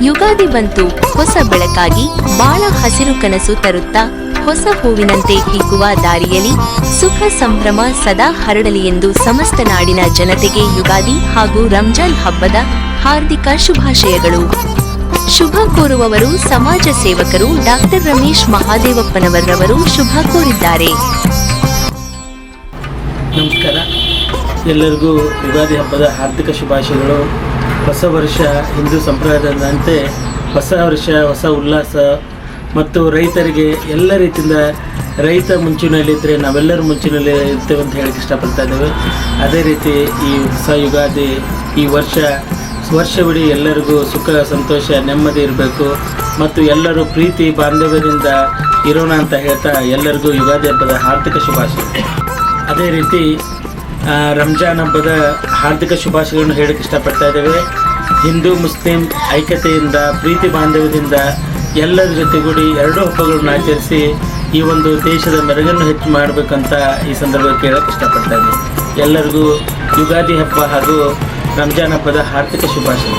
ಯುಗಾದಿ ಬಂತು ಹೊಸ ಬೆಳಕಾಗಿ, ಬಾಳ ಹಸಿರು ಕನಸು ತರುತ್ತಾ ಹೊಸ ಹೂವಿನಂತೆ ಹಿಗ್ಗುವ ದಾರಿಯಲ್ಲಿ ಸುಖ ಸಂಭ್ರಮ ಸದಾ ಹರಡಲಿ ಎಂದು ಸಮಸ್ತ ನಾಡಿನ ಜನತೆಗೆ ಯುಗಾದಿ ಹಾಗೂ ರಂಜಾನ್ ಹಬ್ಬದ ಹಾರ್ದಿಕ ಶುಭಾಶಯಗಳು. ಶುಭ ಕೋರುವವರು ಸಮಾಜ ಸೇವಕರು ಡಾಕ್ಟರ್ ರಮೇಶ್ ಮಹಾದೇವಪ್ಪನವರವರು ಶುಭ ಕೋರಿದ್ದಾರೆ. ನಮಸ್ಕಾರ, ಎಲ್ಲರಿಗೂ ಯುಗಾದಿ ಹಬ್ಬದ ಹಾರ್ದಿಕ ಶುಭಾಶಯಗಳು. ಹೊಸ ವರ್ಷ ಹಿಂದೂ ಸಂಪ್ರದಾಯದಂತೆ ಹೊಸ ವರ್ಷ, ಹೊಸ ಉಲ್ಲಾಸ ಮತ್ತು ರೈತರಿಗೆ ಎಲ್ಲ ರೀತಿಯಿಂದ ರೈತ ಮುಂಚೂಣಿಯಲ್ಲಿದ್ದರೆ ನಾವೆಲ್ಲರೂ ಮುಂಚೂಣಿಯಲ್ಲಿ ಇರ್ತೇವೆ ಅಂತ ಹೇಳಕ್ಕೆ ಇಷ್ಟಪಡ್ತಾ ಇದ್ದೇವೆ. ಅದೇ ರೀತಿ ಈ ಹೊಸ ಯುಗಾದಿ ಈ ವರ್ಷವಿಡೀ ಎಲ್ಲರಿಗೂ ಸುಖ ಸಂತೋಷ ನೆಮ್ಮದಿ ಇರಬೇಕು ಮತ್ತು ಎಲ್ಲರೂ ಪ್ರೀತಿ ಬಾಂಧವ್ಯದಿಂದ ಇರೋಣ ಅಂತ ಹೇಳ್ತಾ ಎಲ್ಲರಿಗೂ ಯುಗಾದಿ ಹಬ್ಬದ ಹಾರ್ದಿಕ ಶುಭಾಶಯ. ಅದೇ ರೀತಿ ರಂಜಾನ್ ಹಬ್ಬದ ಹಾರ್ದಿಕ ಶುಭಾಶಯಗಳನ್ನು ಹೇಳಕ್ಕೆ ಇಷ್ಟಪಡ್ತಾ ಇದ್ದೇವೆ. ಹಿಂದೂ ಮುಸ್ಲಿಂ ಐಕ್ಯತೆಯಿಂದ ಪ್ರೀತಿ ಬಾಂಧವ್ಯದಿಂದ ಎಲ್ಲರ ಜೊತೆಗೂಡಿ ಎರಡೂ ಹಬ್ಬಗಳನ್ನು ಆಚರಿಸಿ ಈ ಒಂದು ದೇಶದ ಮೆರುಗನ್ನು ಹೆಚ್ಚು ಮಾಡಬೇಕಂತ ಈ ಸಂದರ್ಭಕ್ಕೆ ಹೇಳಕ್ಕೆ ಇಷ್ಟಪಡ್ತಾ ಇದ್ದೀನಿ. ಎಲ್ಲರಿಗೂ ಯುಗಾದಿ ಹಬ್ಬ ಹಾಗೂ ರಂಜಾನ್ ಹಬ್ಬದ ಹಾರ್ದಿಕ ಶುಭಾಶಯ.